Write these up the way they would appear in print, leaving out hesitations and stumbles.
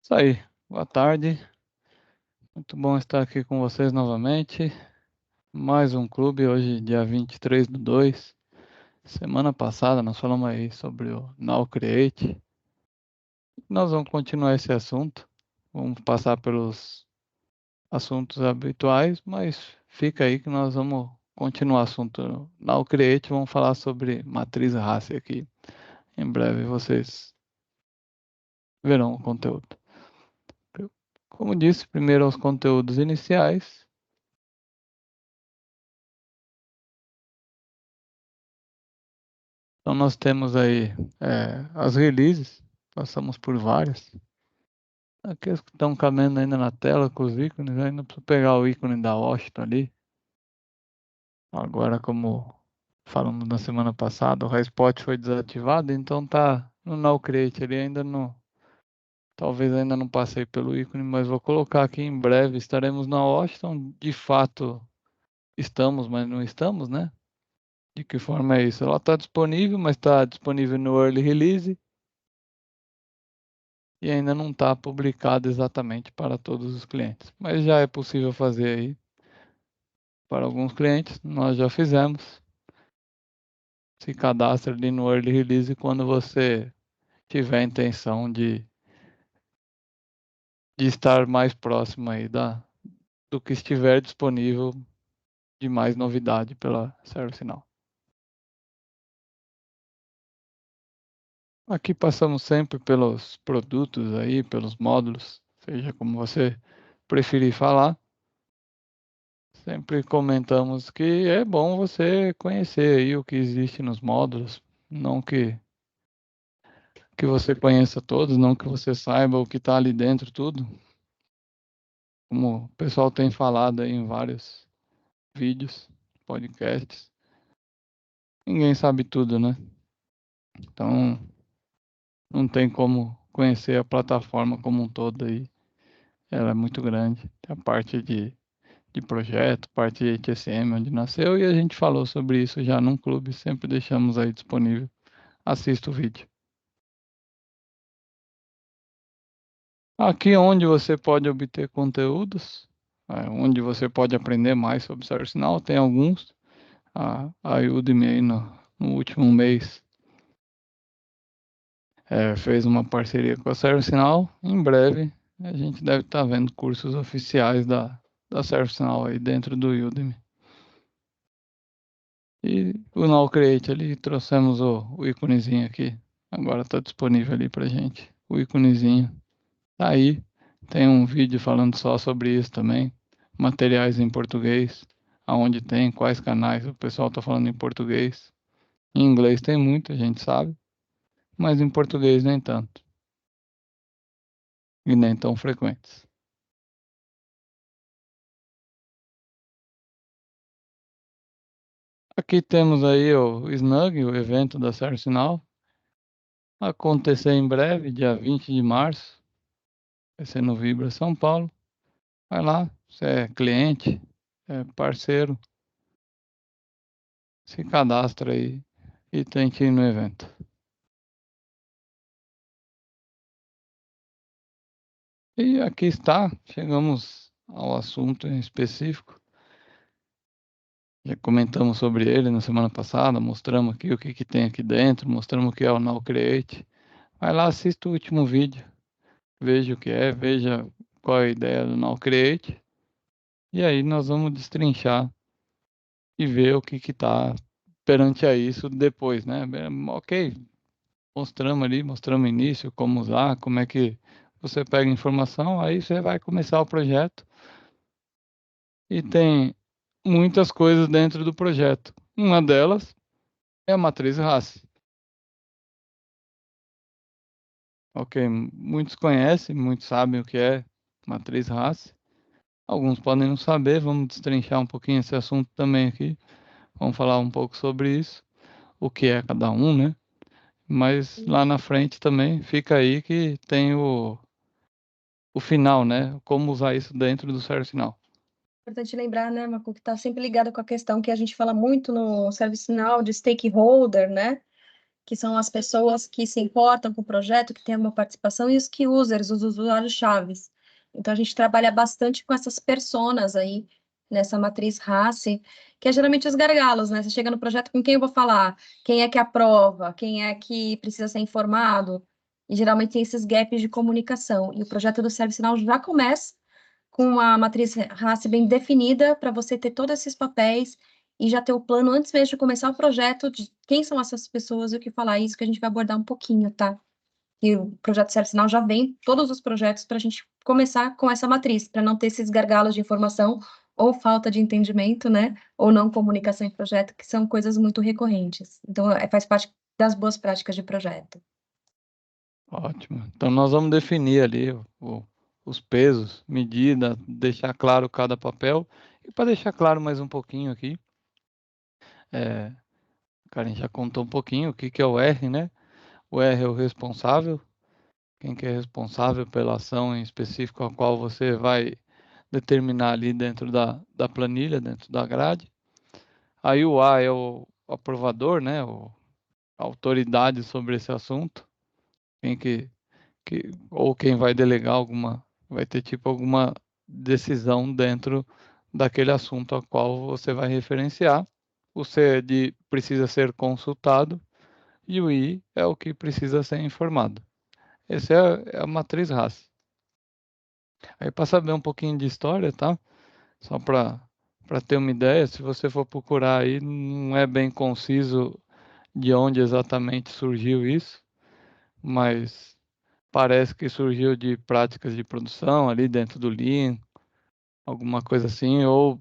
Isso aí, boa tarde. Muito bom estar aqui com vocês novamente. Mais um clube, hoje dia 23/2. Semana passada nós falamos aí sobre o Now Create. Nós vamos continuar esse assunto. Vamos passar pelos assuntos habituais, mas fica aí que nós vamos continuar o assunto Now Create. Vamos falar sobre matriz raça aqui. Em breve vocês verão o conteúdo. Como disse, primeiro os conteúdos iniciais. Então nós temos aí as releases, passamos por várias. Aqueles que estão caminhando ainda na tela com os ícones, ainda preciso pegar o ícone da Washington ali. Agora, como falamos na semana passada, o Highspot foi desativado, então tá no Now Create ali, ainda não. Talvez ainda não passei pelo ícone, mas vou colocar aqui em breve. Estaremos na Washington. De fato, estamos, mas não estamos, né? De que forma é isso? Ela está disponível, mas está disponível no Early Release. E ainda não está publicado exatamente para todos os clientes, mas já é possível fazer aí para alguns clientes. Nós já fizemos. Se cadastra ali no Early Release quando você tiver a intenção de estar mais próximo aí do que estiver disponível de mais novidade pela ServiceNow. Aqui passamos sempre pelos produtos aí, pelos módulos, seja como você preferir falar. Sempre comentamos que é bom você conhecer aí o que existe nos módulos, não que você conheça todos, não que você saiba o que está ali dentro tudo, como o pessoal tem falado aí em vários vídeos, podcasts. Ninguém sabe tudo, né? Então não tem como conhecer a plataforma como um todo aí. Ela é muito grande. Tem a parte de projeto, parte de HSM, onde nasceu, e a gente falou sobre isso já num clube, sempre deixamos aí disponível. Assista o vídeo. Aqui é onde você pode obter conteúdos, onde você pode aprender mais sobre ServiceNow, tem alguns. A Udemy aí no último mês fez uma parceria com a ServiceNow. Em breve a gente deve estar vendo cursos oficiais da ServiceNow aí dentro do Udemy. E o Now Create ali, trouxemos o íconezinho aqui. Agora está disponível ali pra gente. O íconezinho tá aí. Tem um vídeo falando só sobre isso também. Materiais em português. Aonde tem, quais canais o pessoal tá falando em português. Em inglês tem muito, a gente sabe. Mas em português nem tanto. E nem tão frequentes. Aqui temos aí o Snug, o evento da ServiceNow. Acontecer em breve, dia 20 de março. Vai ser no Vibra São Paulo. Vai lá, você é cliente, é parceiro, se cadastra aí e tente ir no evento. E aqui está, chegamos ao assunto em específico. Já comentamos sobre ele na semana passada, mostramos aqui o que tem aqui dentro, mostramos o que é o Now Create. Vai lá, assista o último vídeo, veja o que é, veja qual é a ideia do Now Create. E aí nós vamos destrinchar e ver o que está perante a isso depois, né? Ok, mostramos ali, mostramos o início, como usar, como é que você pega informação, aí você vai começar o projeto e tem muitas coisas dentro do projeto. Uma delas é a matriz RAS. Ok, muitos conhecem, muitos sabem o que é matriz RAS. Alguns podem não saber, vamos destrinchar um pouquinho esse assunto também aqui. Vamos falar um pouco sobre isso, o que é cada um, né? Mas lá na frente também fica aí que tem o final, né? Como usar isso dentro do ServiceNow. Importante lembrar, né, Marco, que está sempre ligado com a questão que a gente fala muito no ServiceNow de stakeholder, né? que são as pessoas que se importam com o projeto, que têm uma participação, e os key users, os usuários-chaves. Então, a gente trabalha bastante com essas personas aí, nessa matriz RACE, que é geralmente os gargalos, né? Você chega no projeto, com quem eu vou falar? Quem é que aprova? Quem é que precisa ser informado? E geralmente tem esses gaps de comunicação. E o projeto do ServiceNow já começa com uma matriz RACE bem definida, para você ter todos esses papéis e já ter o plano antes mesmo de começar o projeto, de quem são essas pessoas e o que falar. Isso que a gente vai abordar um pouquinho, tá? E o projeto ServiceNow já vem todos os projetos para a gente começar com essa matriz, para não ter esses gargalos de informação ou falta de entendimento, né? Ou não comunicação em projeto, que são coisas muito recorrentes. Então, faz parte das boas práticas de projeto. Ótimo. Então nós vamos definir ali os pesos, medida, deixar claro cada papel. E para deixar claro mais um pouquinho aqui, Karen já contou um pouquinho o que que é o R, né? O R é o responsável, quem que é responsável pela ação em específico a qual você vai determinar ali dentro da planilha, dentro da grade. Aí o A é o aprovador, né? A autoridade sobre esse assunto, quem ou quem vai delegar vai ter tipo alguma decisão dentro daquele assunto a qual você vai referenciar. O C é de precisa ser consultado e o I é o que precisa ser informado. Essa é a matriz RACE. Aí para saber um pouquinho de história, tá? Só para ter uma ideia, se você for procurar aí, não é bem conciso de onde exatamente surgiu isso, mas parece que surgiu de práticas de produção ali dentro do Lean, alguma coisa assim, ou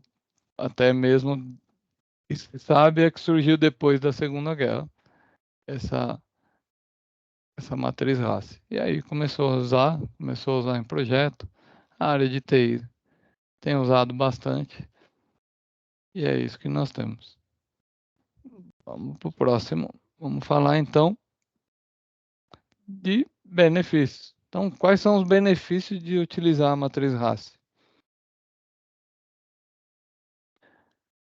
até mesmo, o que se sabe é que surgiu depois da Segunda Guerra, essa, essa matriz RACE. E aí começou a usar em projeto, a área de TI tem usado bastante, e é isso que nós temos. Vamos para o próximo. Vamos falar então de benefícios. Então, quais são os benefícios de utilizar a matriz RACE?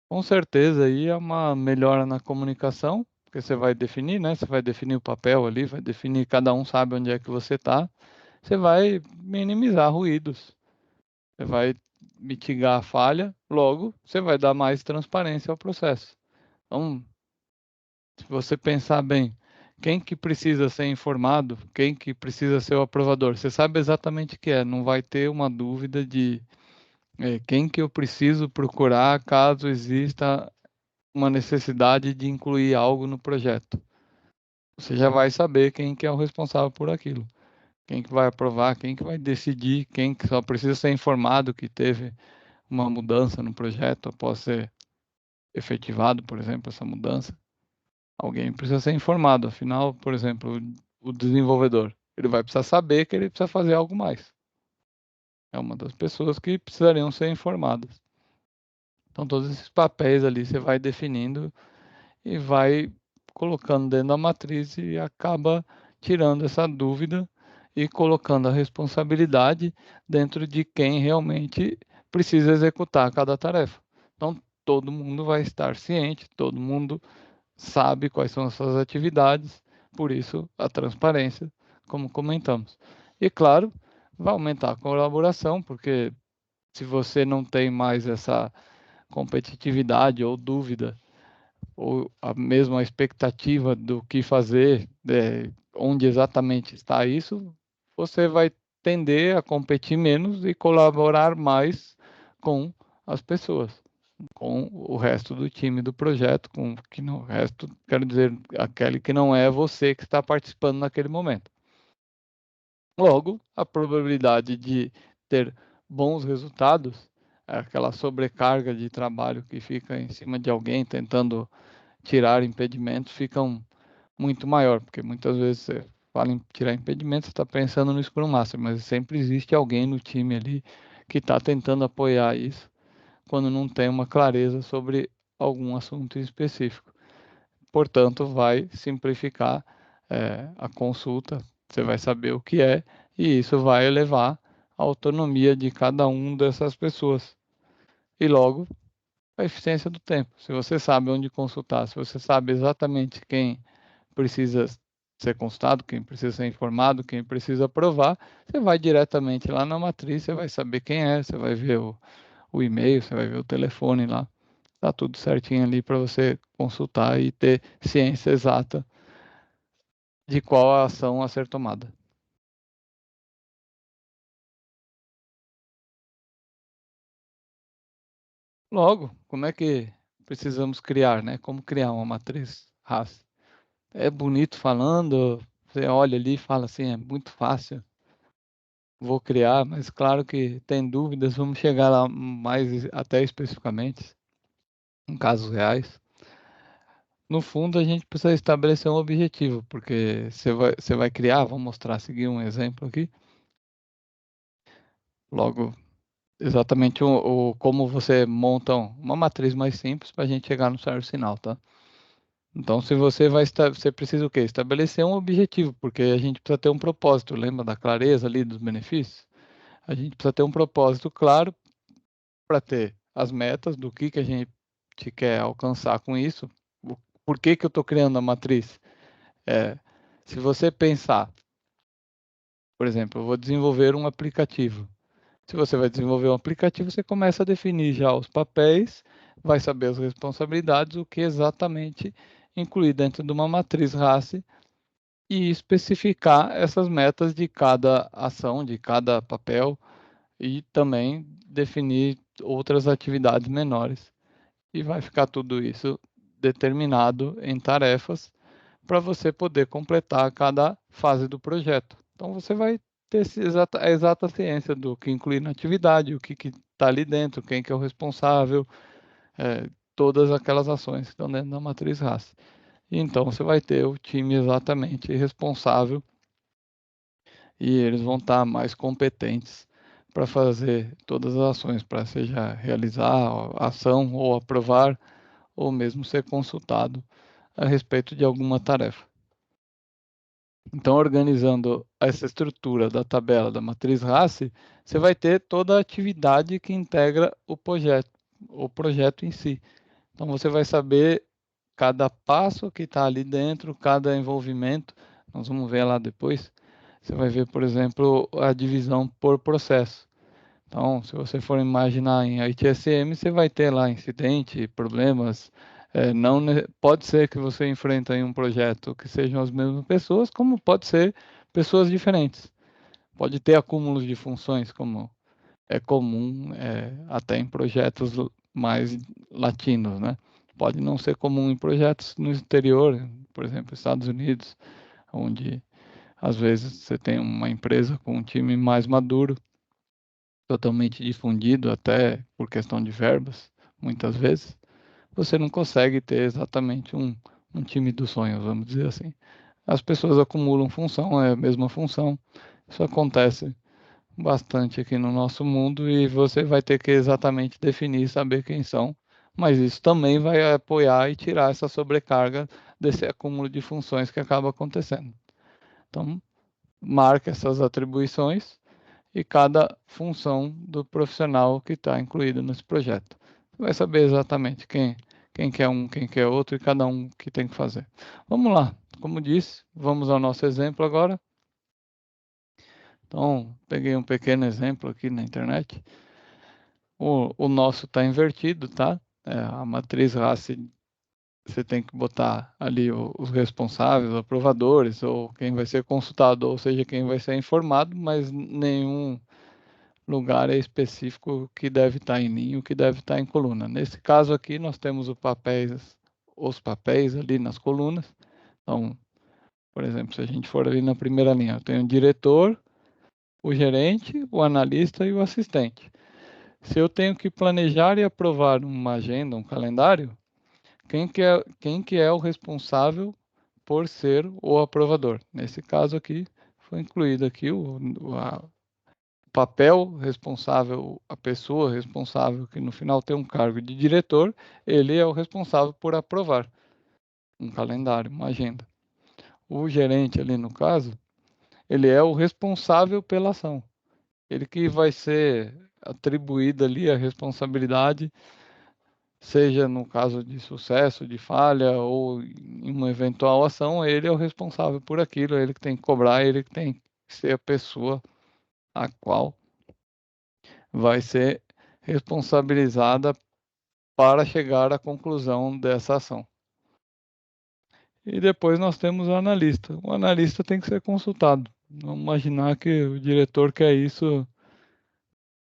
Com certeza aí é uma melhora na comunicação, porque você vai definir, né? Você vai definir o papel ali, vai definir, cada um sabe onde é que você está. Você vai minimizar ruídos, você vai mitigar a falha, logo você vai dar mais transparência ao processo. Então, se você pensar bem, quem que precisa ser informado, quem que precisa ser o aprovador, você sabe exatamente o que é, não vai ter uma dúvida de quem que eu preciso procurar caso exista uma necessidade de incluir algo no projeto. Você já vai saber quem que é o responsável por aquilo, quem que vai aprovar, quem que vai decidir, quem que só precisa ser informado que teve uma mudança no projeto após ser efetivado, por exemplo, essa mudança. Alguém precisa ser informado, afinal, por exemplo, o desenvolvedor, ele vai precisar saber que ele precisa fazer algo mais. É uma das pessoas que precisariam ser informadas. Então, todos esses papéis ali você vai definindo e vai colocando dentro da matriz e acaba tirando essa dúvida e colocando a responsabilidade dentro de quem realmente precisa executar cada tarefa. Então, todo mundo vai estar ciente, todo mundo sabe quais são as suas atividades, por isso a transparência, como comentamos. E claro, vai aumentar a colaboração, porque se você não tem mais essa competitividade ou dúvida ou a mesma expectativa do que fazer, onde exatamente está isso, você vai tender a competir menos e colaborar mais com as pessoas, com o resto do time do projeto, com que no resto, quero dizer, aquele que não é você que está participando naquele momento. Logo, a probabilidade de ter bons resultados, aquela sobrecarga de trabalho que fica em cima de alguém tentando tirar impedimentos ficam muito maior, porque muitas vezes você fala em tirar impedimentos, você está pensando no Scrum Master, mas sempre existe alguém no time ali que está tentando apoiar isso quando não tem uma clareza sobre algum assunto específico. Portanto, vai simplificar a consulta, você vai saber o que é, e isso vai elevar a autonomia de cada um dessas pessoas. E logo, a eficiência do tempo. Se você sabe onde consultar, se você sabe exatamente quem precisa ser constado, quem precisa ser informado, quem precisa aprovar, você vai diretamente lá na matriz, você vai saber quem é, você vai ver o e-mail, você vai ver o telefone lá. Tá tudo certinho ali para você consultar e ter ciência exata de qual a ação a ser tomada. Logo, como é que precisamos criar, né? Como criar uma matriz RAS? É bonito falando, você olha ali e fala assim, é muito fácil, vou criar, mas claro que tem dúvidas, vamos chegar lá mais até especificamente, em casos reais. No fundo, a gente precisa estabelecer um objetivo, porque você vai criar, vou mostrar, seguir um exemplo aqui. Logo, exatamente como você monta uma matriz mais simples para a gente chegar no certo sinal, tá? Então, se você você precisa o quê? Estabelecer um objetivo, porque a gente precisa ter um propósito. Lembra da clareza ali dos benefícios? A gente precisa ter um propósito claro para ter as metas do que a gente quer alcançar com isso. Por que eu estou criando a matriz? É, se você pensar, por exemplo, eu vou desenvolver um aplicativo. Se você vai desenvolver um aplicativo, você começa a definir já os papéis, vai saber as responsabilidades, o que exatamente incluir dentro de uma matriz RACE e especificar essas metas de cada ação, de cada papel e também definir outras atividades menores. E vai ficar tudo isso determinado em tarefas para você poder completar cada fase do projeto. Então você vai ter a exata ciência do que incluir na atividade, o que está ali dentro, quem que é o responsável, todas aquelas ações que estão dentro da matriz RAS. E então você vai ter o time exatamente responsável e eles vão estar mais competentes para fazer todas as ações, para seja realizar a ação ou aprovar, ou mesmo ser consultado a respeito de alguma tarefa. Então, organizando essa estrutura da tabela da matriz RACE, você vai ter toda a atividade que integra o projeto em si. Então, você vai saber cada passo que está ali dentro, cada envolvimento. Nós vamos ver lá depois. Você vai ver, por exemplo, a divisão por processo. Então, se você for imaginar em ITSM, você vai ter lá incidente, problemas. Não pode ser que você enfrenta em um projeto que sejam as mesmas pessoas, como pode ser pessoas diferentes. Pode ter acúmulos de funções, como é comum até em projetos mais latinos, né? Pode não ser comum em projetos no exterior, por exemplo, Estados Unidos, onde às vezes você tem uma empresa com um time mais maduro, totalmente difundido, até por questão de verbas, muitas vezes, você não consegue ter exatamente um time dos sonhos, vamos dizer assim. As pessoas acumulam função, é a mesma função. Isso acontece bastante aqui no nosso mundo e você vai ter que exatamente definir, saber quem são, mas isso também vai apoiar e tirar essa sobrecarga desse acúmulo de funções que acaba acontecendo. Então, marca essas atribuições e cada função do profissional que está incluído nesse projeto. Você vai saber exatamente quem quer um, quem quer outro e cada um que tem que fazer. Vamos lá, como disse, vamos ao nosso exemplo agora. Então, peguei um pequeno exemplo aqui na internet. O nosso está invertido, tá? A matriz RACE, você tem que botar ali os responsáveis, os aprovadores, ou quem vai ser consultado, ou seja, quem vai ser informado, mas nenhum lugar é específico que deve estar em ninho, que deve estar em coluna. Nesse caso aqui, nós temos os papéis ali nas colunas. Então, por exemplo, se a gente for ali na primeira linha, eu tenho o diretor, o gerente, o analista e o assistente. Se eu tenho que planejar e aprovar uma agenda, um calendário, quem que é o responsável por ser o aprovador? Nesse caso aqui, foi incluído aqui a papel responsável, a pessoa responsável, que no final tem um cargo de diretor, ele é o responsável por aprovar um calendário, uma agenda. O gerente ali no caso, ele é o responsável pela ação. Ele que vai ser atribuída ali a responsabilidade seja no caso de sucesso, de falha ou em uma eventual ação, ele é o responsável por aquilo, ele que tem que cobrar, ele que tem que ser a pessoa a qual vai ser responsabilizada para chegar à conclusão dessa ação. E depois nós temos o analista. O analista tem que ser consultado. Não imaginar que o diretor quer isso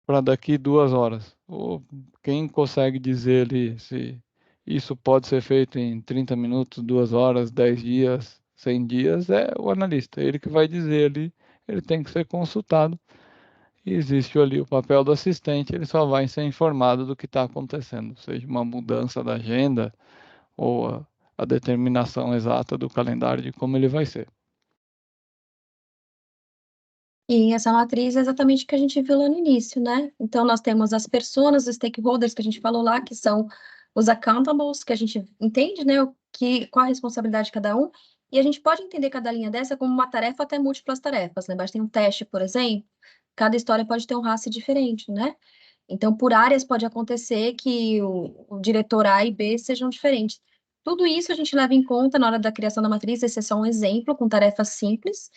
para daqui 2 horas. Ou quem consegue dizer ali se isso pode ser feito em 30 minutos, 2 horas, 10 dias, 100 dias, é o analista. Ele que vai dizer ali, ele tem que ser consultado. E existe ali o papel do assistente, ele só vai ser informado do que está acontecendo, seja uma mudança da agenda ou a determinação exata do calendário de como ele vai ser. E essa matriz é exatamente o que a gente viu lá no início, né? Então, nós temos as personas, os stakeholders que a gente falou lá, que são os accountables, que a gente entende, né, qual a responsabilidade de cada um, e a gente pode entender cada linha dessa como uma tarefa até múltiplas tarefas, né? Mas tem um teste, por exemplo, cada história pode ter um RACI diferente, né? Então, por áreas pode acontecer que o diretor A e B sejam diferentes. Tudo isso a gente leva em conta na hora da criação da matriz, esse é só um exemplo, com tarefas simples,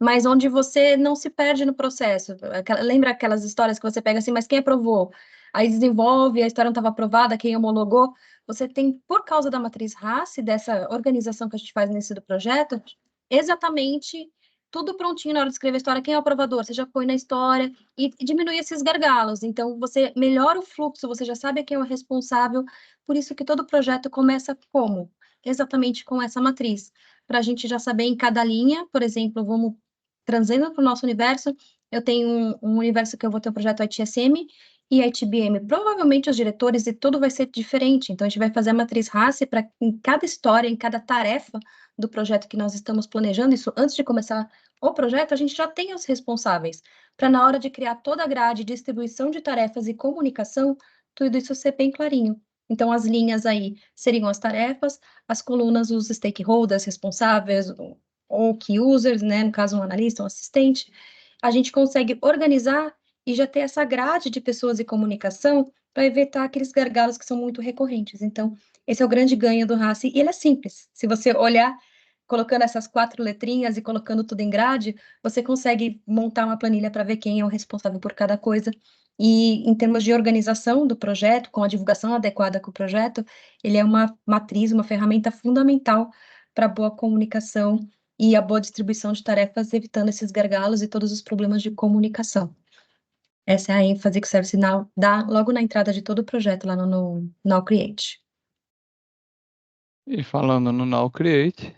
mas onde você não se perde no processo. Lembra aquelas histórias que você pega assim, mas quem aprovou? Aí desenvolve, a história não estava aprovada, quem homologou? Você tem, por causa da matriz RACI, dessa organização que a gente faz no início do projeto, exatamente tudo prontinho na hora de escrever a história. Quem é o aprovador? Você já põe na história e diminui esses gargalos. Então, você melhora o fluxo, você já sabe quem é o responsável. Por isso que todo projeto começa como? Exatamente com essa matriz. Para a gente já saber em cada linha, por exemplo, vamos trazendo para o nosso universo, eu tenho um universo que eu vou ter um projeto ITSM e ITBM. Provavelmente os diretores e tudo vai ser diferente. Então, a gente vai fazer a matriz RACI para em cada história, em cada tarefa do projeto que nós estamos planejando, isso antes de começar o projeto, a gente já tem os responsáveis, para na hora de criar toda a grade, distribuição de tarefas e comunicação, tudo isso ser bem clarinho. Então, as linhas aí seriam as tarefas, as colunas, os stakeholders responsáveis, ou key users, né, no caso um analista, um assistente, a gente consegue organizar e já ter essa grade de pessoas e comunicação para evitar aqueles gargalos que são muito recorrentes. Então, esse é o grande ganho do RACI, e ele é simples. Se você olhar, colocando essas 4 letrinhas e colocando tudo em grade, você consegue montar uma planilha para ver quem é o responsável por cada coisa. E em termos de organização do projeto, com a divulgação adequada com o projeto, ele é uma matriz, uma ferramenta fundamental para boa comunicação e a boa distribuição de tarefas, evitando esses gargalos e todos os problemas de comunicação. Essa é a ênfase que o ServiceNow dá logo na entrada de todo o projeto lá no Now Create. E falando no Now Create,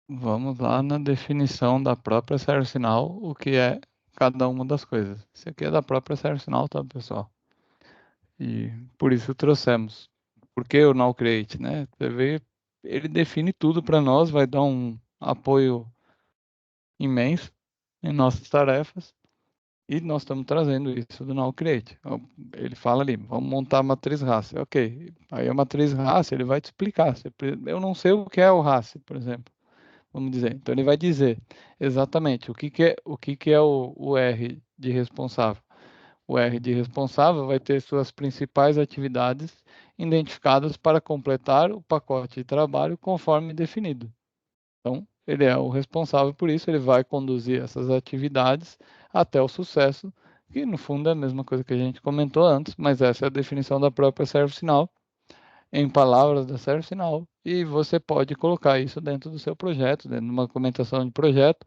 vamos lá na definição da própria ServiceNow, o que é cada uma das coisas. Isso aqui é da própria ServiceNow, tá, pessoal? E por isso trouxemos. Por que o Now Create, né? Você vê, ele define tudo para nós, vai dar um apoio imenso em nossas tarefas. E nós estamos trazendo isso do Now Create. Ele fala ali, vamos montar a matriz RACI. Ok, aí a matriz RACI, ele vai te explicar. Eu não sei o que é o RACI, por exemplo, vamos dizer. Então ele vai dizer exatamente o que é o R de responsável. O R de responsável vai ter suas principais atividades identificadas para completar o pacote de trabalho conforme definido. Então, ele é o responsável por isso, ele vai conduzir essas atividades até o sucesso, que no fundo é a mesma coisa que a gente comentou antes, mas essa é a definição da própria ServiceNow, em palavras da ServiceNow, e você pode colocar isso dentro do seu projeto, dentro de uma documentação de projeto,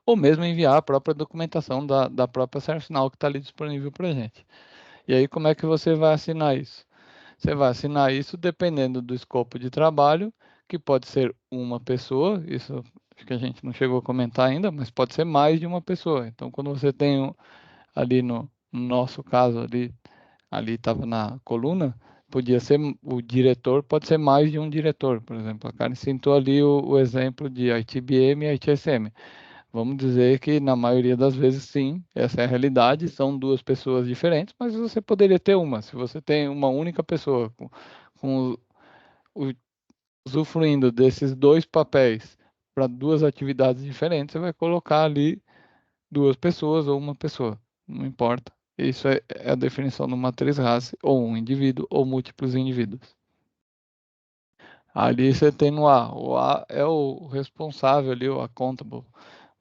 ou mesmo enviar a própria documentação da própria ServiceNow que está ali disponível para a gente. E aí, como é que você vai assinar isso? Você vai assinar isso dependendo do escopo de trabalho, que pode ser uma pessoa, isso acho que a gente não chegou a comentar ainda, mas pode ser mais de uma pessoa. Então, quando você tem ali no nosso caso, ali estava na coluna, podia ser o diretor, pode ser mais de um diretor, por exemplo. A Karen citou ali o exemplo de ITBM e ITSM. Vamos dizer que na maioria das vezes sim, essa é a realidade, são duas pessoas diferentes, mas você poderia ter uma. Se você tem uma única pessoa com o- usufruindo desses dois papéis para duas atividades diferentes, você vai colocar ali duas pessoas ou uma pessoa, não importa. Isso é a definição de uma matriz raça, ou um indivíduo, ou múltiplos indivíduos. Ali você tem no A. O A é o responsável ali, o accountable.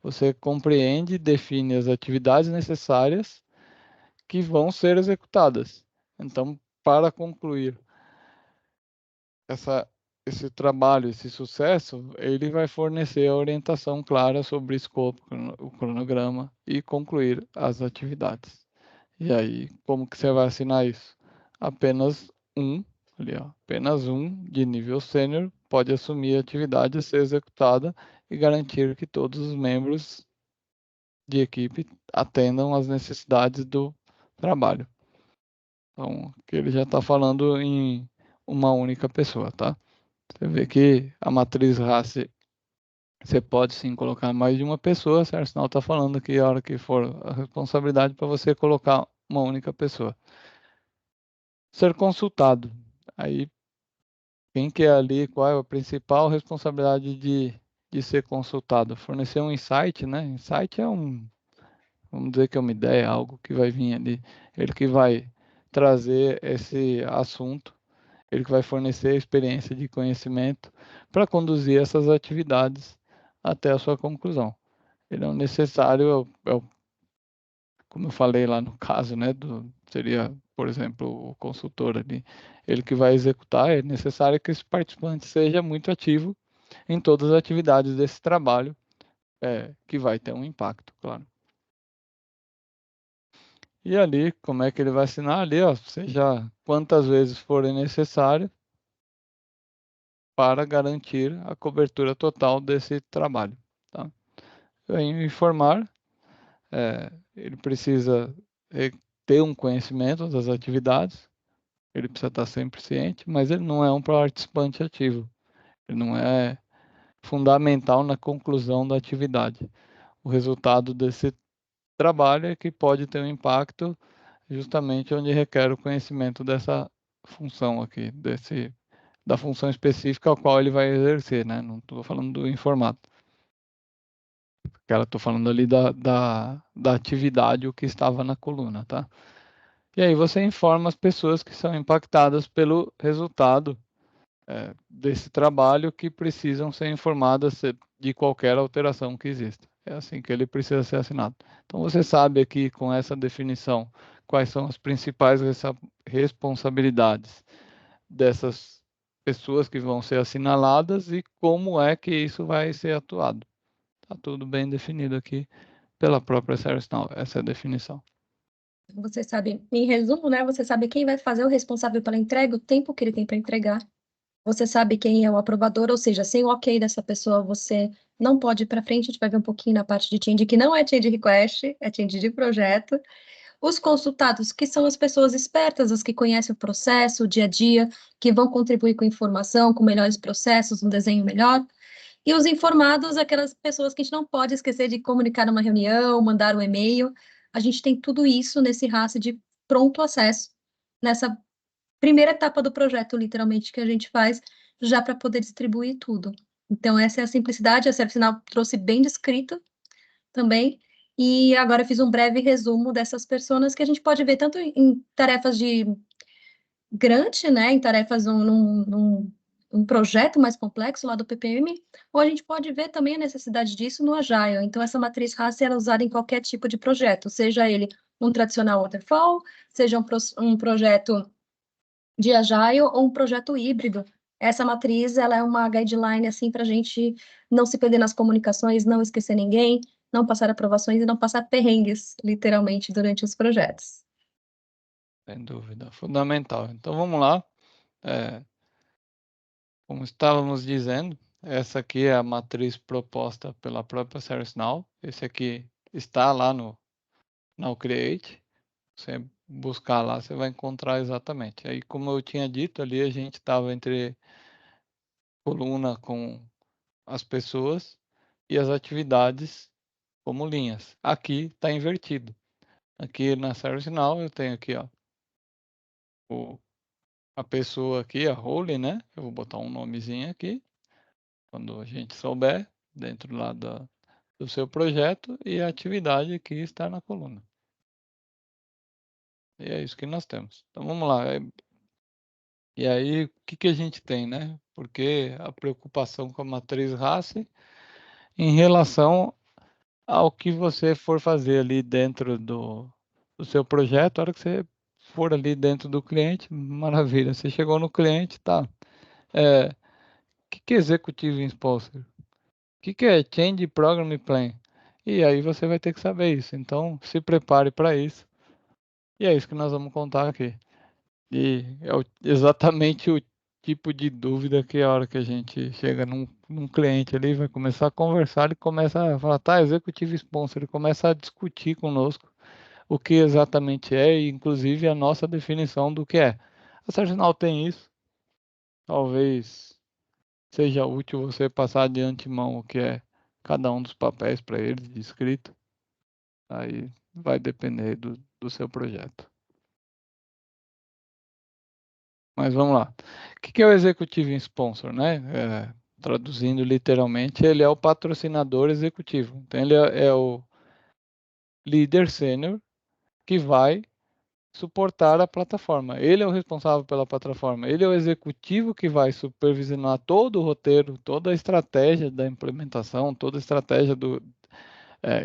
Você compreende e define as atividades necessárias que vão ser executadas. Então, para concluir esse trabalho, esse sucesso, ele vai fornecer a orientação clara sobre o escopo, o cronograma e concluir as atividades. E aí, como que você vai assinar isso? Apenas um, ali, ó, apenas um de nível sênior pode assumir a atividade a ser executada e garantir que todos os membros de equipe atendam às necessidades do trabalho. Então, que ele já está falando em uma única pessoa, tá? Você vê que a matriz raça você pode sim colocar mais de uma pessoa, certo? Senão está falando que a hora que for a responsabilidade para você colocar uma única pessoa. Ser consultado. Aí, quem que é ali, qual é a principal responsabilidade de ser consultado? Fornecer um insight, né? Insight é vamos dizer que é uma ideia, algo que vai vir ali. Ele que vai trazer esse assunto, ele que vai fornecer a experiência de conhecimento para conduzir essas atividades até a sua conclusão. Ele é um necessário, como eu falei lá no caso, né, seria, por exemplo, o consultor ali, ele que vai executar, é necessário que esse participante seja muito ativo em todas as atividades desse trabalho, que vai ter um impacto, claro. E ali, como é que ele vai assinar ali, ó, seja quantas vezes forem necessário para garantir a cobertura total desse trabalho, tá? Em informar, ele precisa ter um conhecimento das atividades, ele precisa estar sempre ciente, mas ele não é um participante ativo, ele não é fundamental na conclusão da atividade. O resultado desse trabalho é que pode ter um impacto justamente onde requer o conhecimento dessa função aqui, da função específica ao qual ele vai exercer, né? Não estou falando do informado. Estou falando ali da atividade, o que estava na coluna, tá? E aí você informa as pessoas que são impactadas pelo resultado desse trabalho que precisam ser informadas de qualquer alteração que exista. É assim que ele precisa ser assinado. Então você sabe aqui com essa definição quais são as principais responsabilidades dessas pessoas que vão ser assinaladas e como é que isso vai ser atuado. Está tudo bem definido aqui pela própria ServiceNow, essa é a definição. Você sabe, em resumo, né? Você sabe quem vai fazer o responsável pela entrega, o tempo que ele tem para entregar. Você sabe quem é o aprovador, ou seja, sem o ok dessa pessoa, você não pode ir para frente. A gente vai ver um pouquinho na parte de change, que não é change request, é change de projeto. Os consultados, que são as pessoas espertas, as que conhecem o processo, o dia a dia, que vão contribuir com informação, com melhores processos, um desenho melhor. E os informados, aquelas pessoas que a gente não pode esquecer de comunicar numa reunião, mandar um e-mail. A gente tem tudo isso nesse RAS de pronto acesso, nessa primeira etapa do projeto, literalmente, que a gente faz, já para poder distribuir tudo. Então, essa é a simplicidade, a ServiceNow trouxe bem descrito também, e agora eu fiz um breve resumo dessas pessoas que a gente pode ver tanto em tarefas de grande, né, em tarefas um projeto mais complexo lá do PPM, ou a gente pode ver também a necessidade disso no Agile. Então, essa matriz RAS ela é usada em qualquer tipo de projeto, seja ele um tradicional waterfall, seja um projeto de Agile ou um projeto híbrido. Essa matriz ela é uma guideline assim para a gente não se perder nas comunicações, não esquecer ninguém, não passar aprovações e não passar perrengues, literalmente, durante os projetos. Sem dúvida, fundamental. Então vamos lá. Como estávamos dizendo, essa aqui é a matriz proposta pela própria ServiceNow. Esse aqui está lá no Create. Você buscar lá, você vai encontrar exatamente. Aí, como eu tinha dito ali, a gente estava entre coluna com as pessoas e as atividades como linhas. Aqui está invertido. Aqui na ServiceNow eu tenho aqui, ó, a pessoa aqui, a role, né? Eu vou botar um nomezinho aqui, quando a gente souber, dentro lá do seu projeto, e a atividade aqui está na coluna. E é isso que nós temos. Então vamos lá. E aí, o que que a gente tem, né? Porque a preocupação com a matriz Hasse em relação ao que você for fazer ali dentro do seu projeto, a hora que você for ali dentro do cliente, maravilha. Você chegou no cliente, tá? O que que é Executive Sponsor? O que que é Change Program Plan? E aí você vai ter que saber isso. Então, se prepare para isso. E é isso que nós vamos contar aqui. E é exatamente o tipo de dúvida que a hora que a gente chega num cliente ali, vai começar a conversar, ele começa a falar, tá, Executive Sponsor, ele começa a discutir conosco o que exatamente é, e inclusive a nossa definição do que é. A ServiceNow tem isso, talvez seja útil você passar de antemão o que é cada um dos papéis para eles de escrito, aí vai depender do seu projeto. Mas vamos lá. O que é o Executive Sponsor, né? Traduzindo literalmente, ele é o patrocinador executivo. Então, ele é o líder sênior que vai suportar a plataforma. Ele é o responsável pela plataforma. Ele é o executivo que vai supervisionar todo o roteiro, toda a estratégia da implementação, toda a estratégia do.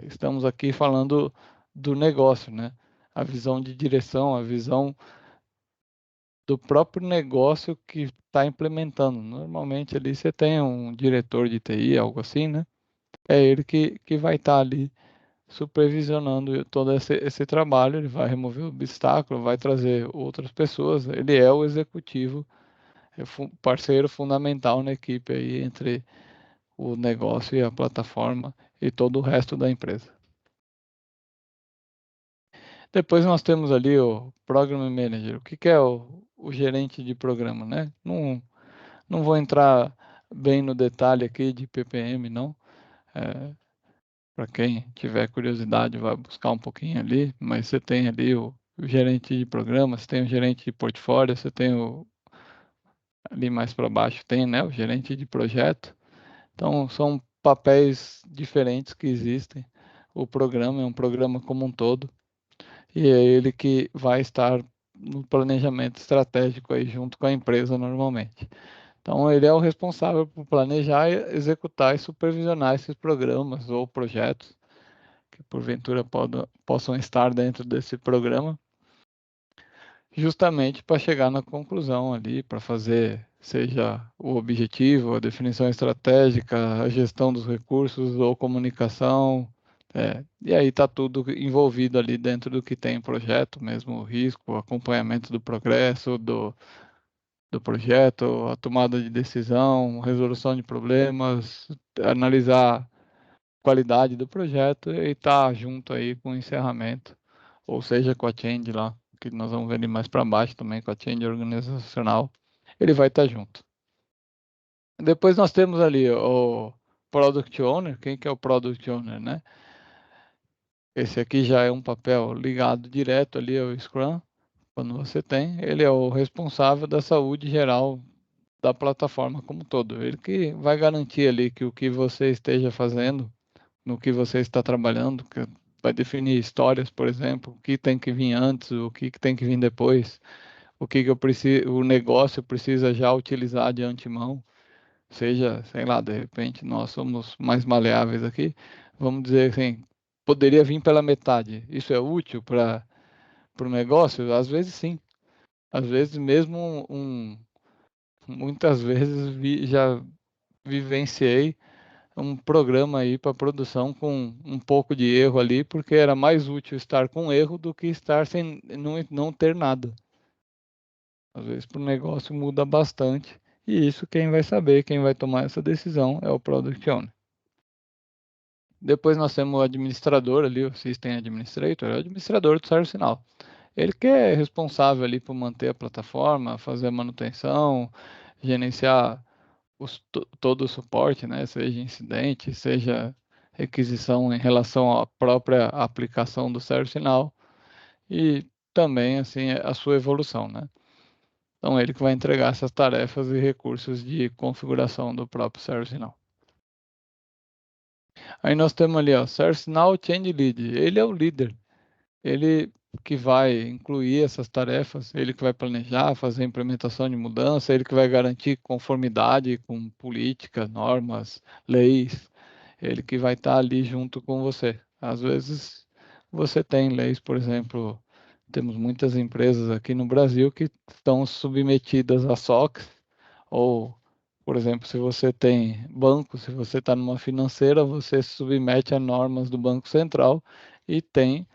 Estamos aqui falando do negócio, né? A visão de direção, a visão do próprio negócio que está implementando. Normalmente ali você tem um diretor de TI, algo assim, né? É ele que vai estar ali supervisionando todo esse trabalho, ele vai remover o obstáculo, vai trazer outras pessoas, ele é o executivo, parceiro fundamental na equipe aí entre o negócio e a plataforma e todo o resto da empresa. Depois nós temos ali o Program Manager. O que é o gerente de programa, né? Não vou entrar bem no detalhe aqui de PPM, não. Para quem tiver curiosidade, vai buscar um pouquinho ali, mas você tem ali o gerente de programa, você tem o gerente de portfólio, você tem ali mais para baixo tem, né, o gerente de projeto. Então, são papéis diferentes que existem. O programa é um programa como um todo, e é ele que vai estar no planejamento estratégico aí junto com a empresa normalmente. Então, ele é o responsável por planejar, executar e supervisionar esses programas ou projetos que porventura possam estar dentro desse programa, justamente para chegar na conclusão ali, para fazer, seja o objetivo, a definição estratégica, a gestão dos recursos ou comunicação. E aí está tudo envolvido ali dentro do que tem projeto, mesmo o risco, o acompanhamento do progresso do projeto, a tomada de decisão, resolução de problemas, analisar qualidade do projeto e estar junto aí com o encerramento, ou seja, com a change lá, que nós vamos ver ali mais para baixo também, com a change organizacional, ele vai estar junto. Depois nós temos ali o Product Owner, quem que é o Product Owner, né? Esse aqui já é um papel ligado direto ali ao Scrum, quando você tem, ele é o responsável da saúde geral da plataforma como um todo. Ele que vai garantir ali que o que você esteja fazendo, no que você está trabalhando, que vai definir histórias, por exemplo, o que tem que vir antes, o que tem que vir depois, o que eu preciso, o negócio precisa já utilizar de antemão, seja, sei lá, de repente nós somos mais maleáveis aqui, vamos dizer assim, poderia vir pela metade. Isso é útil para o negócio? Às vezes sim. Às vezes mesmo muitas vezes já vivenciei um programa aí para produção com um pouco de erro ali, porque era mais útil estar com erro do que estar sem não ter nada. Às vezes para o negócio muda bastante, e isso quem vai saber, quem vai tomar essa decisão é o Product Owner. Depois nós temos o administrador ali, o System Administrator, é o administrador do ServiceNow. Ele que é responsável ali por manter a plataforma, fazer a manutenção, gerenciar todo o suporte, né? Seja incidente, seja requisição em relação à própria aplicação do ServiceNow e também assim a sua evolução, né? Então ele que vai entregar essas tarefas e recursos de configuração do próprio ServiceNow. Aí nós temos ali, ó, ServiceNow Change Lead. Ele é o líder. Ele que vai incluir essas tarefas, ele que vai planejar, fazer a implementação de mudança, ele que vai garantir conformidade com política, normas, leis, ele que vai estar ali junto com você. Às vezes você tem leis, por exemplo, temos muitas empresas aqui no Brasil que estão submetidas a SOX, ou, por exemplo, se você tem banco, se você está numa financeira, você se submete a normas do Banco Central e tem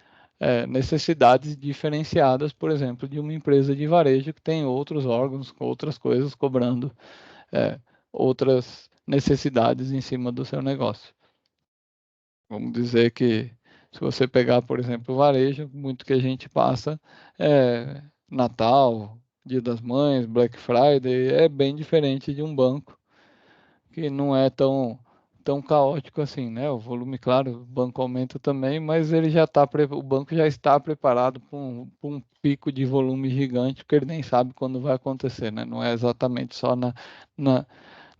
necessidades diferenciadas, por exemplo, de uma empresa de varejo que tem outros órgãos, outras coisas cobrando é, outras necessidades em cima do seu negócio. Vamos dizer que se você pegar, por exemplo, o varejo, muito que a gente passa é Natal, Dia das Mães, Black Friday, é bem diferente de um banco que não é tão caótico assim, né? O volume, claro, o banco aumenta também, mas ele já está, o banco já está preparado para um pico de volume gigante, porque ele nem sabe quando vai acontecer, né? Não é exatamente só na,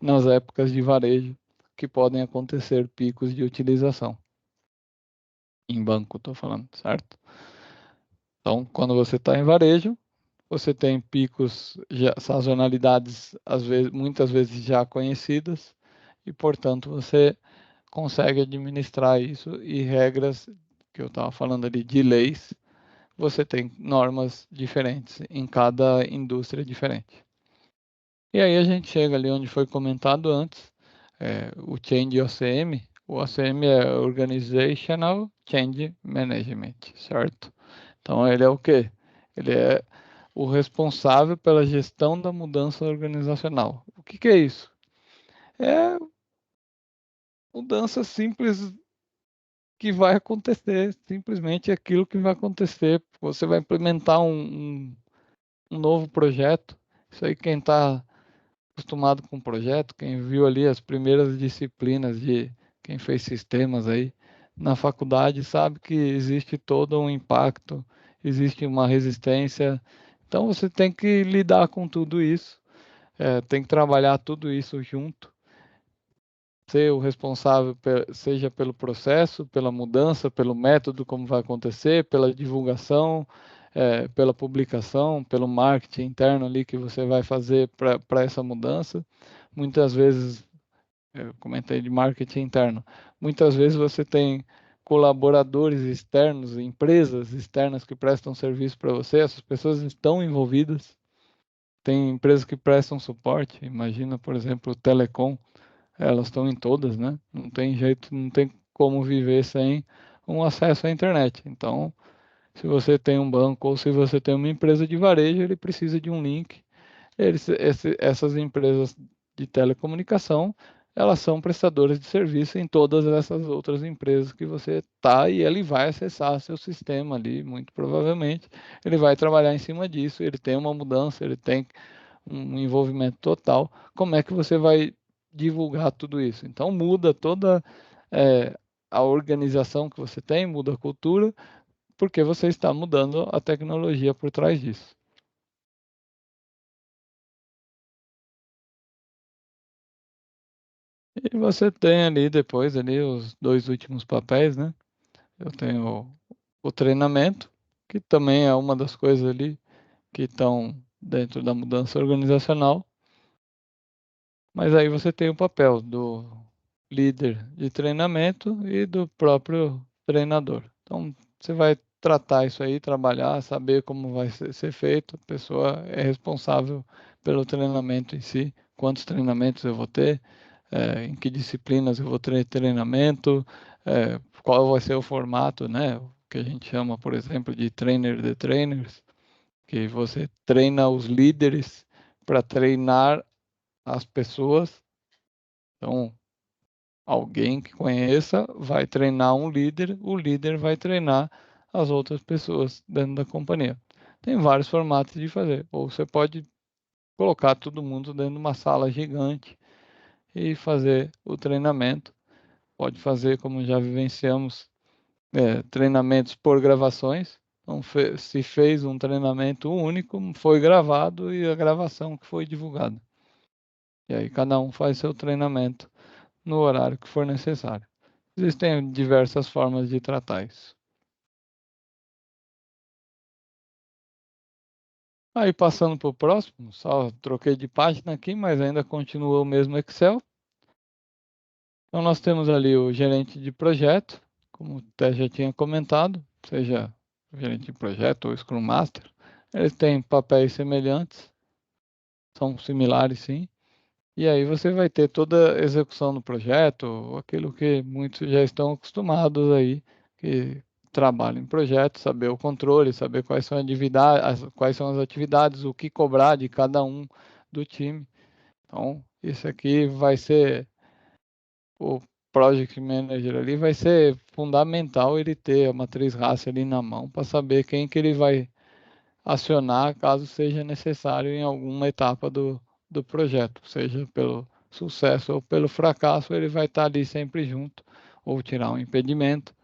nas épocas de varejo que podem acontecer picos de utilização. Em banco, estou falando, certo? Então, quando você está em varejo, você tem picos, sazonalidades, às vezes, muitas vezes já conhecidas, e, portanto, você consegue administrar isso e regras, que eu estava falando ali de leis, você tem normas diferentes em cada indústria diferente. E aí a gente chega ali onde foi comentado antes, o Change OCM. O OCM é Organizational Change Management, certo? Então ele é o quê? Ele é o responsável pela gestão da mudança organizacional. O que que é isso? É mudança simples que vai acontecer, simplesmente aquilo que vai acontecer. Você vai implementar um novo projeto. Isso aí quem está acostumado com o projeto, quem viu ali as primeiras disciplinas de quem fez sistemas aí na faculdade, sabe que existe todo um impacto, existe uma resistência. Então você tem que lidar com tudo isso, tem que trabalhar tudo isso junto, ser o responsável, seja pelo processo, pela mudança, pelo método como vai acontecer, pela divulgação, pela publicação, pelo marketing interno ali que você vai fazer para essa mudança. Muitas vezes, eu comentei de marketing interno, muitas vezes você tem colaboradores externos, empresas externas que prestam serviço para você, essas pessoas estão envolvidas. Tem empresas que prestam suporte, imagina, por exemplo, o Telecom, elas estão em todas, né? Não tem jeito, não tem como viver sem um acesso à internet. Então, se você tem um banco ou se você tem uma empresa de varejo, ele precisa de um link. Essas empresas de telecomunicação, elas são prestadoras de serviço em todas essas outras empresas que você está e ele vai acessar seu sistema ali, muito provavelmente. Ele vai trabalhar em cima disso, ele tem uma mudança, ele tem um envolvimento total. Como é que você vai divulgar tudo isso? Então muda toda é, a organização que você tem, muda a cultura, porque você está mudando a tecnologia por trás disso. E você tem ali depois ali os dois últimos papéis, né? Eu tenho o treinamento, que também é uma das coisas ali que estão dentro da mudança organizacional. Mas aí você tem o papel do líder de treinamento e do próprio treinador. Então, você vai tratar isso aí, trabalhar, saber como vai ser feito. A pessoa é responsável pelo treinamento em si, quantos treinamentos eu vou ter, em que disciplinas eu vou ter treinamento, qual vai ser o formato, né? O que a gente chama, por exemplo, de trainer de trainers, que você treina os líderes para treinar as pessoas. Então, alguém que conheça vai treinar um líder, o líder vai treinar as outras pessoas dentro da companhia. Tem vários formatos de fazer. Ou você pode colocar todo mundo dentro de uma sala gigante e fazer o treinamento. Pode fazer, como já vivenciamos, treinamentos por gravações. Então, se fez um treinamento único, foi gravado e a gravação que foi divulgada. E aí cada um faz seu treinamento no horário que for necessário. Existem diversas formas de tratar isso. Aí passando para o próximo, só troquei de página aqui, mas ainda continua o mesmo Excel. Então nós temos ali o gerente de projeto, como até já tinha comentado, seja o gerente de projeto ou Scrum Master, eles têm papéis semelhantes, são similares sim. E aí você vai ter toda a execução do projeto, aquilo que muitos já estão acostumados aí, que trabalham em projetos, saber o controle, saber quais são as atividades, o que cobrar de cada um do time. Então, isso aqui vai ser o Project Manager ali, vai ser fundamental ele ter a matriz raça ali na mão para saber quem que ele vai acionar caso seja necessário em alguma etapa do projeto, seja pelo sucesso ou pelo fracasso, ele vai estar ali sempre junto, ou tirar um impedimento,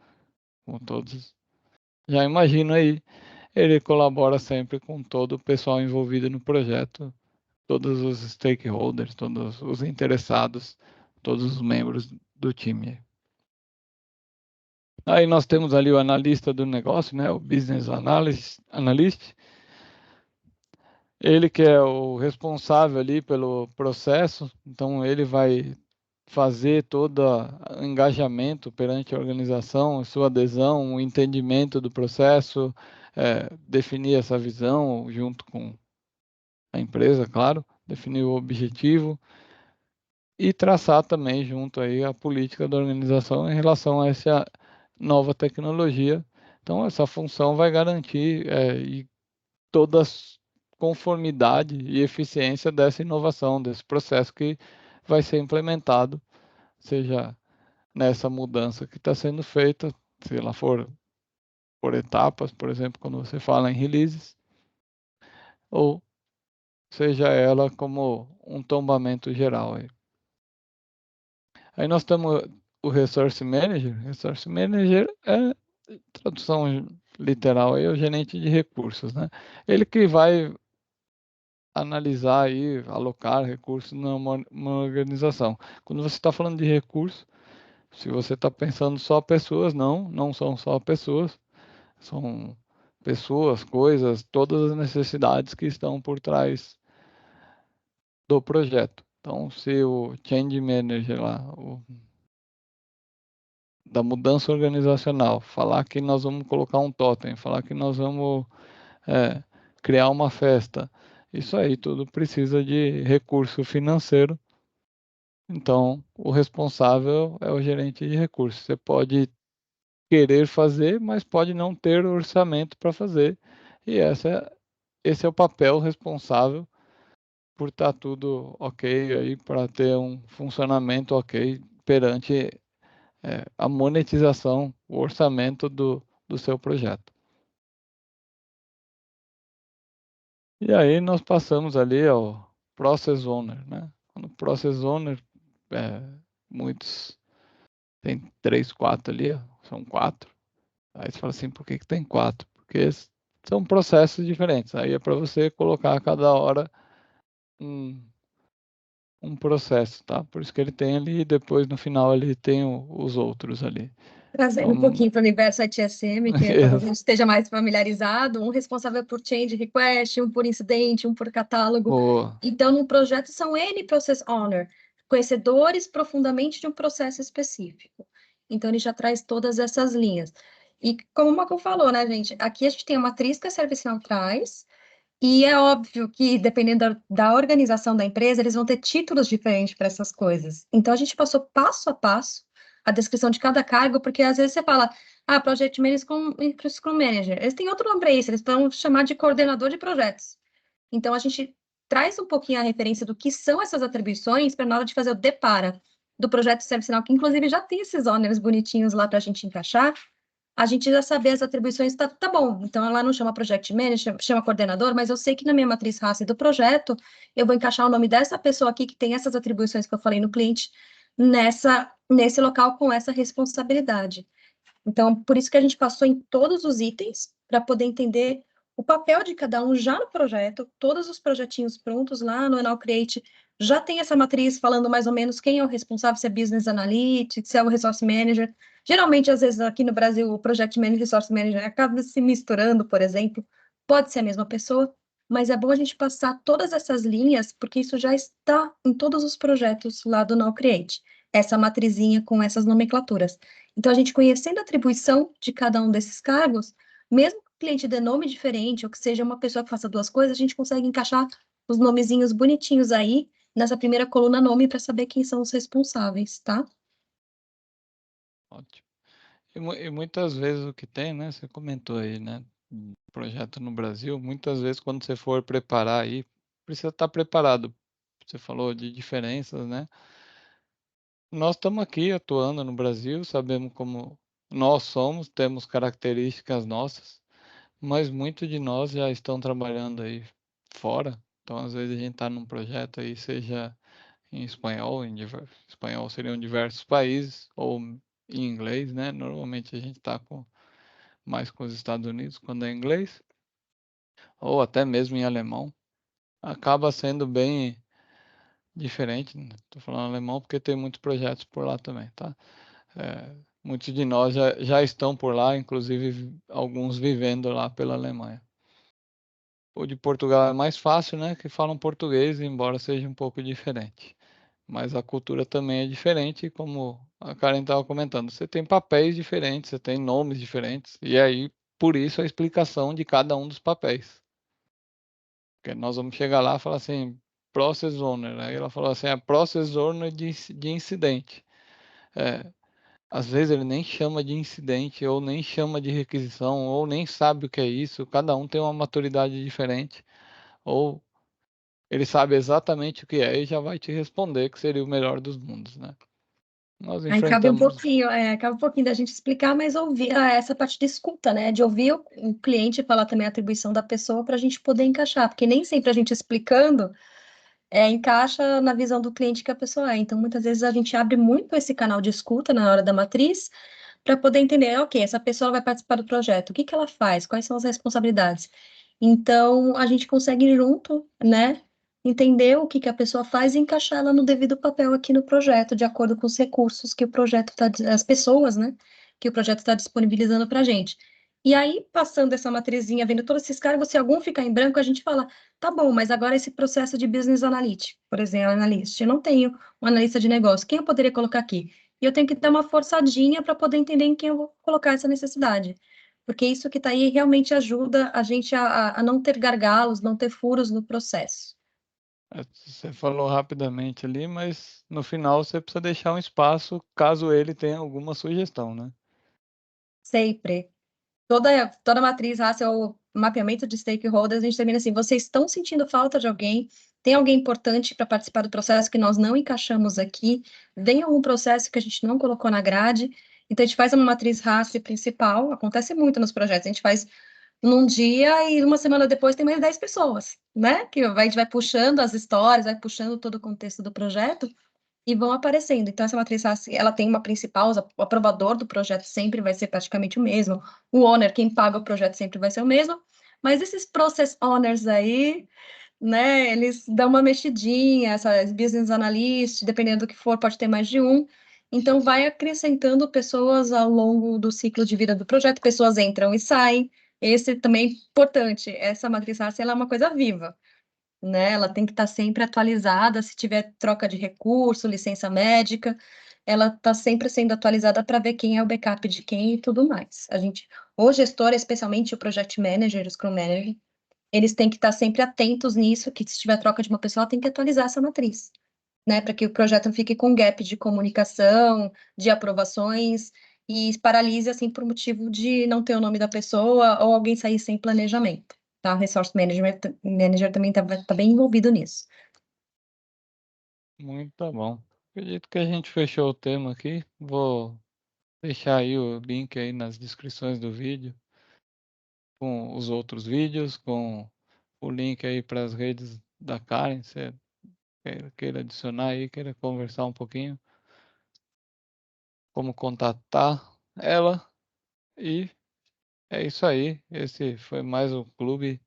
com todos. Já imagino aí, ele colabora sempre com todo o pessoal envolvido no projeto, todos os stakeholders, todos os interessados, todos os membros do time. Aí nós temos ali o analista do negócio, né, o Business Analyst, ele que é o responsável ali pelo processo, então ele vai fazer todo o engajamento perante a organização, sua adesão, o entendimento do processo, definir essa visão junto com a empresa, claro, definir o objetivo e traçar também junto aí a política da organização em relação a essa nova tecnologia. Então essa função vai garantir e toda a conformidade e eficiência dessa inovação, desse processo que vai ser implementado, seja nessa mudança que está sendo feita, se ela for por etapas, por exemplo, quando você fala em releases, ou seja ela como um tombamento geral. Aí nós temos o Resource Manager. Resource Manager é, tradução literal, aí, é o gerente de recursos, né? Ele que vai analisar e alocar recursos numa organização. Quando você está falando de recursos, se você está pensando só pessoas, não são só pessoas, são pessoas, coisas, todas as necessidades que estão por trás do projeto. Então, se o Change Manager lá, da mudança organizacional, falar que nós vamos colocar um totem, falar que nós vamos criar uma festa, isso aí tudo precisa de recurso financeiro. Então, o responsável é o gerente de recursos. Você pode querer fazer, mas pode não ter orçamento para fazer. E esse é o papel responsável por estar tudo ok aí, para ter um funcionamento ok perante a monetização, o orçamento do seu projeto. E aí nós passamos ali ao Process Owner, né? No Process Owner, muitos tem 3, 4 ali, ó, são 4. Aí você fala assim, por que tem 4? Porque são processos diferentes. Aí é para você colocar a cada hora um processo, tá? Por isso que ele tem ali, e depois no final ele tem os outros ali. Trazendo um Então, pouquinho para o universo ITSM, que talvez a gente esteja mais familiarizado, um responsável por change request, um por incidente, um por catálogo. boa. Então, no projeto são N process owner, conhecedores profundamente de um processo específico. Então, ele já traz todas essas linhas. E como o Marco falou, né, gente? Aqui a gente tem a matriz que a ServiceNow traz, e é óbvio que, dependendo da organização da empresa, eles vão ter títulos diferentes para essas coisas. Então, a gente passou passo a passo a descrição de cada cargo, porque às vezes você fala, Project Manager com Scrum Manager. Eles têm outro nome para isso, eles vão chamar de coordenador de projetos. Então, a gente traz um pouquinho a referência do que são essas atribuições para na hora de fazer o depara do projeto ServiceNow, que inclusive já tem esses honors bonitinhos lá para a gente encaixar, a gente já saber as atribuições, tá bom. Então, ela não chama Project Manager, chama coordenador, mas eu sei que na minha matriz raça do projeto, eu vou encaixar o nome dessa pessoa aqui que tem essas atribuições que eu falei no cliente, nesse local com essa responsabilidade. Então, por isso que a gente passou em todos os itens, para poder entender o papel de cada um já no projeto, todos os projetinhos prontos lá no Enal Create, já tem essa matriz falando mais ou menos quem é o responsável, se é Business Analytics, se é o Resource Manager. Geralmente, às vezes, aqui no Brasil, o Project Manager e o Resource Manager acaba se misturando, por exemplo, pode ser a mesma pessoa, mas é bom a gente passar todas essas linhas, porque isso já está em todos os projetos lá do Now Create, essa matrizinha com essas nomenclaturas. Então, a gente conhecendo a atribuição de cada um desses cargos, mesmo que o cliente dê nome diferente, ou que seja uma pessoa que faça duas coisas, a gente consegue encaixar os nomezinhos bonitinhos aí, nessa primeira coluna nome, para saber quem são os responsáveis, tá? Ótimo. E muitas vezes o que tem, né? Você comentou aí, né? Projeto no Brasil, muitas vezes quando você for preparar aí, precisa estar preparado. Você falou de diferenças, né? Nós estamos aqui atuando no Brasil, sabemos como nós somos, temos características nossas, mas muitos de nós já estão trabalhando aí fora. Então, às vezes a gente está num projeto aí, seja em espanhol, espanhol seriam diversos países, ou em inglês, né? Normalmente a gente está mais com os Estados Unidos quando é inglês, ou até mesmo em alemão. Acaba sendo bem diferente, né? Tô falando alemão porque tem muitos projetos por lá também, tá? Muitos de nós já estão por lá, inclusive alguns vivendo lá pela Alemanha. O de Portugal é mais fácil, né? Que falam português, embora seja um pouco diferente. Mas a cultura também é diferente, como a Karen estava comentando. Você tem papéis diferentes, você tem nomes diferentes, e aí, por isso, a explicação de cada um dos papéis. Porque nós vamos chegar lá e falar assim, Process Owner. Aí ela falou assim, é Process Owner de incidente. É, às vezes ele nem chama de incidente, ou nem chama de requisição, ou nem sabe o que é isso. Cada um tem uma maturidade diferente. Ou ele sabe exatamente o que é e já vai te responder que seria o melhor dos mundos, né? Nós Aí cabe um enfrentamos. pouquinho, cabe um pouquinho da gente explicar, mas ouvir essa parte de escuta, né? De ouvir o cliente falar também a atribuição da pessoa para a gente poder encaixar, porque nem sempre a gente explicando encaixa na visão do cliente que a pessoa é. Então, muitas vezes a gente abre muito esse canal de escuta na hora da matriz para poder entender, ok, essa pessoa vai participar do projeto, o que que ela faz, quais são as responsabilidades. Então, a gente consegue ir junto, né, entender o que que a pessoa faz e encaixar ela no devido papel aqui no projeto, de acordo com os recursos que o projeto está, as pessoas, né, que o projeto está disponibilizando para a gente. E aí, passando essa matrizinha, vendo todos esses cargos, se algum ficar em branco, a gente fala, tá bom, mas agora esse processo de business analytics, por exemplo, analyst, eu não tenho um analista de negócio, quem eu poderia colocar aqui? E eu tenho que dar uma forçadinha para poder entender em quem eu vou colocar essa necessidade. Porque isso que está aí realmente ajuda a gente a não ter gargalos, não ter furos no processo. Você falou rapidamente ali, mas no final você precisa deixar um espaço caso ele tenha alguma sugestão, né? Sempre. Toda matriz raça ou mapeamento de stakeholders, a gente termina assim, vocês estão sentindo falta de alguém? Tem alguém importante para participar do processo que nós não encaixamos aqui? Vem algum processo que a gente não colocou na grade? Então, a gente faz uma matriz raça principal, acontece muito nos projetos, a gente faz num dia e uma semana depois tem mais 10 pessoas, né? A gente vai puxando as histórias, vai puxando todo o contexto do projeto e vão aparecendo. Então, essa matriz, ela tem uma principal, o aprovador do projeto sempre vai ser praticamente o mesmo, o owner, quem paga o projeto sempre vai ser o mesmo, mas esses process owners aí, né, eles dão uma mexidinha, essas business analyst, dependendo do que for, pode ter mais de um, então vai acrescentando pessoas ao longo do ciclo de vida do projeto, pessoas entram e saem, esse também é importante, essa matriz raça, ela é uma coisa viva, né? Ela tem que estar sempre atualizada, se tiver troca de recurso, licença médica, ela está sempre sendo atualizada para ver quem é o backup de quem e tudo mais. O gestor, especialmente o project manager, o scrum manager, eles têm que estar sempre atentos nisso, que se tiver troca de uma pessoa, ela tem que atualizar essa matriz, né? Para que o projeto não fique com gap de comunicação, de aprovações, e paralise, assim, por motivo de não ter o nome da pessoa ou alguém sair sem planejamento, tá? O Resource Manager também tá bem envolvido nisso. Muito tá bom. Acredito que a gente fechou o tema aqui. Vou deixar aí o link aí nas descrições do vídeo, com os outros vídeos, com o link aí para as redes da Karen, se queira adicionar aí, queira conversar um pouquinho, como contatar ela. E é isso aí. Esse foi mais um clube.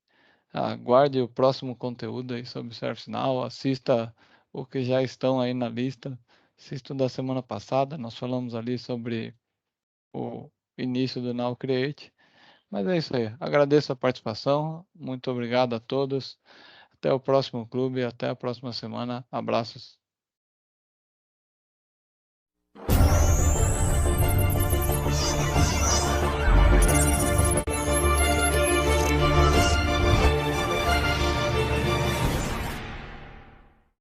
Aguarde o próximo conteúdo aí sobre ServiceNow. Assista o que já estão aí na lista. Assista o da semana passada. Nós falamos ali sobre o início do Now Create. Mas é isso aí. Agradeço a participação. Muito obrigado a todos. Até o próximo clube. Até a próxima semana. Abraços.